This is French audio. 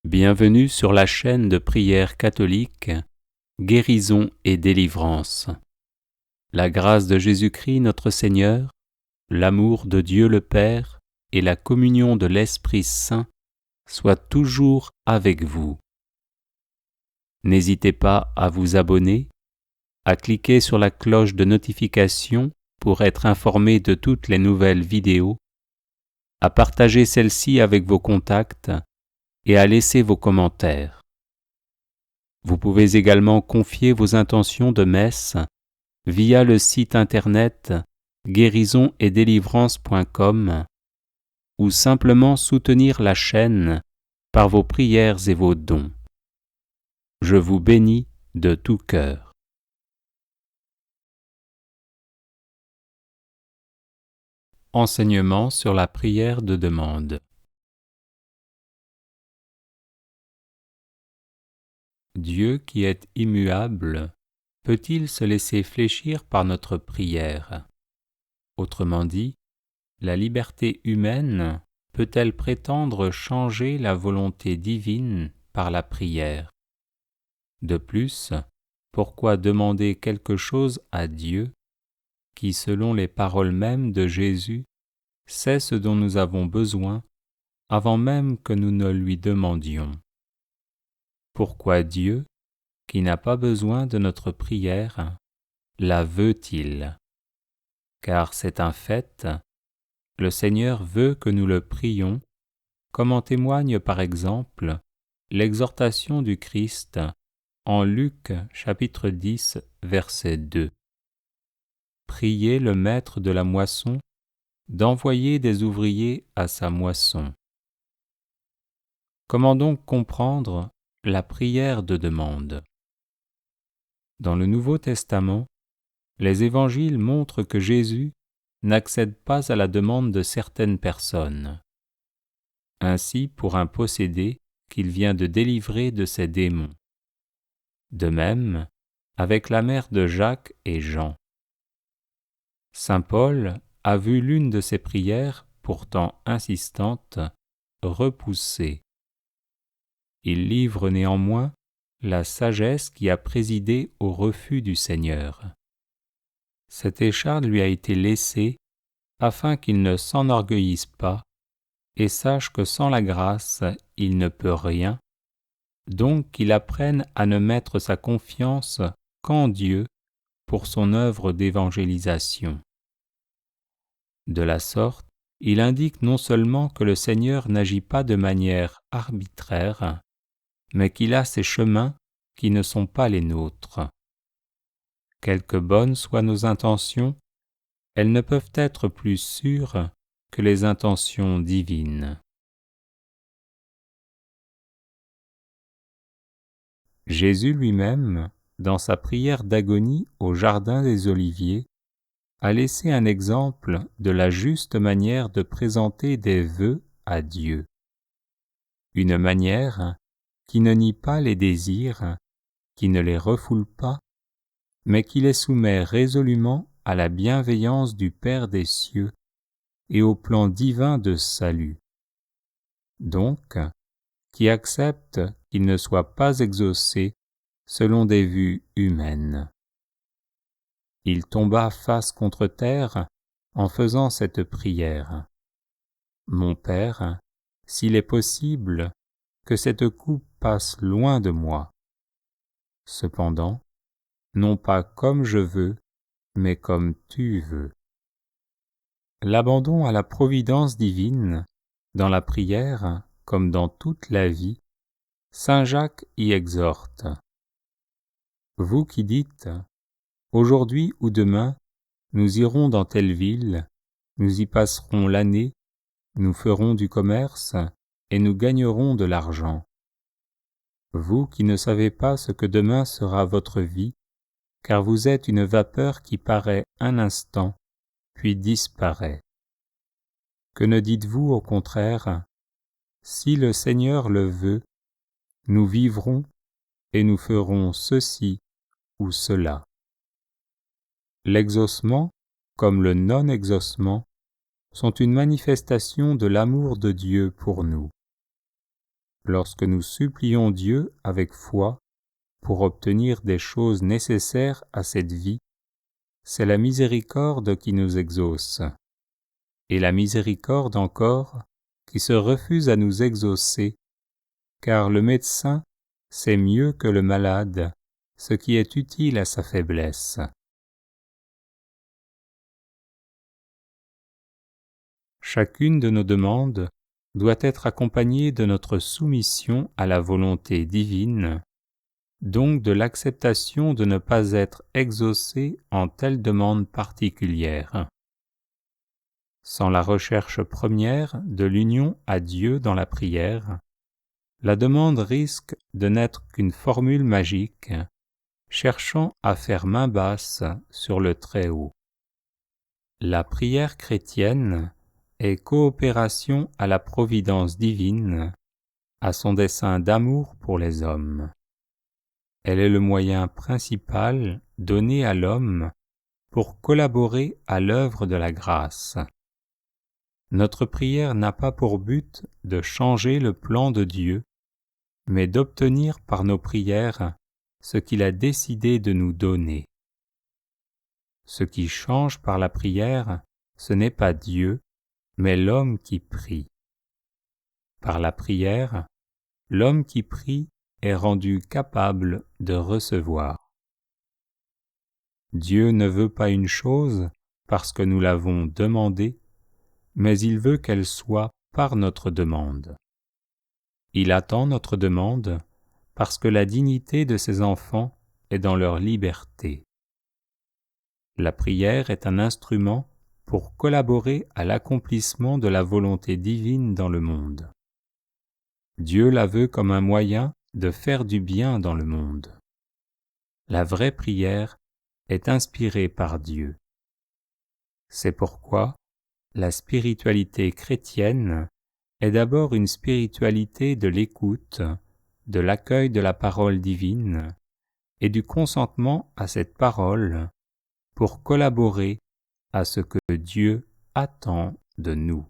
Bienvenue sur la chaîne de prière catholique Guérison et délivrance. La grâce de Jésus-Christ notre Seigneur, l'amour de Dieu le Père et la communion de l'Esprit Saint soient toujours avec vous. N'hésitez pas à vous abonner, à cliquer sur la cloche de notification pour être informé de toutes les nouvelles vidéos, à partager celle-ci avec vos contacts et à laisser vos commentaires. Vous pouvez également confier vos intentions de messe via le site internet guérisonetdélivrance.com ou simplement soutenir la chaîne par vos prières et vos dons. Je vous bénis de tout cœur. Enseignement sur la prière de demande. Dieu qui est immuable, peut-il se laisser fléchir par notre prière? Autrement dit, la liberté humaine peut-elle prétendre changer la volonté divine par la prière? De plus, pourquoi demander quelque chose à Dieu, qui, selon les paroles mêmes de Jésus, sait ce dont nous avons besoin avant même que nous ne lui demandions? Pourquoi Dieu, qui n'a pas besoin de notre prière, la veut-il? Car c'est un fait, le Seigneur veut que nous le prions, comme en témoigne par exemple l'exhortation du Christ en Luc chapitre 10, verset 2. Priez le maître de la moisson d'envoyer des ouvriers à sa moisson. Comment donc comprendre la prière de demande? Dans le Nouveau Testament, les évangiles montrent que Jésus n'accède pas à la demande de certaines personnes. Ainsi pour un possédé qu'il vient de délivrer de ses démons. De même, avec la mère de Jacques et Jean. Saint Paul a vu l'une de ses prières, pourtant insistante, repoussée. Il livre néanmoins la sagesse qui a présidé au refus du Seigneur. Cette écharde lui a été laissée afin qu'il ne s'enorgueillisse pas et sache que sans la grâce il ne peut rien, donc qu'il apprenne à ne mettre sa confiance qu'en Dieu pour son œuvre d'évangélisation. De la sorte, il indique non seulement que le Seigneur n'agit pas de manière arbitraire, mais qu'il a ses chemins qui ne sont pas les nôtres. Quelque bonnes soient nos intentions, elles ne peuvent être plus sûres que les intentions divines. Jésus lui-même, dans sa prière d'agonie au jardin des Oliviers, a laissé un exemple de la juste manière de présenter des vœux à Dieu. Une manière qui ne nie pas les désirs, qui ne les refoule pas, mais qui les soumet résolument à la bienveillance du Père des cieux et au plan divin de salut. Donc, qui accepte qu'il ne soit pas exaucé selon des vues humaines. Il tomba face contre terre en faisant cette prière. Mon Père, s'il est possible, que cette coupe passe loin de moi. Cependant, non pas comme je veux, mais comme tu veux. L'abandon à la providence divine, dans la prière comme dans toute la vie, saint Jacques y exhorte. Vous qui dites « Aujourd'hui ou demain, nous irons dans telle ville, nous y passerons l'année, nous ferons du commerce et nous gagnerons de l'argent. » Vous qui ne savez pas ce que demain sera votre vie, car vous êtes une vapeur qui paraît un instant, puis disparaît. Que ne dites-vous au contraire? Si le Seigneur le veut, nous vivrons et nous ferons ceci ou cela. L'exaucement, comme le non-exaucement, sont une manifestation de l'amour de Dieu pour nous. lorsque nous supplions Dieu avec foi pour obtenir des choses nécessaires à cette vie, c'est la miséricorde qui nous exauce, et la miséricorde encore qui se refuse à nous exaucer, car le médecin sait mieux que le malade ce qui est utile à sa faiblesse. Chacune de nos demandes doit être accompagnée de notre soumission à la volonté divine, donc de l'acceptation de ne pas être exaucé en telle demande particulière. Sans la recherche première de l'union à Dieu dans la prière, la demande risque de n'être qu'une formule magique, cherchant à faire main basse sur le Très-Haut. La prière chrétienne est coopération à la providence divine, à son dessein d'amour pour les hommes. Elle est le moyen principal donné à l'homme pour collaborer à l'œuvre de la grâce. Notre prière n'a pas pour but de changer le plan de Dieu, mais d'obtenir par nos prières ce qu'il a décidé de nous donner. Ce qui change par la prière, ce n'est pas Dieu, mais l'homme qui prie. Par la prière, l'homme qui prie est rendu capable de recevoir. Dieu ne veut pas une chose parce que nous l'avons demandée, mais il veut qu'elle soit par notre demande. Il attend notre demande parce que la dignité de ses enfants est dans leur liberté. La prière est un instrument pour collaborer à l'accomplissement de la volonté divine dans le monde. Dieu la veut comme un moyen de faire du bien dans le monde. La vraie prière est inspirée par Dieu. C'est pourquoi la spiritualité chrétienne est d'abord une spiritualité de l'écoute, de l'accueil de la parole divine et du consentement à cette parole pour collaborer à ce que Dieu attend de nous.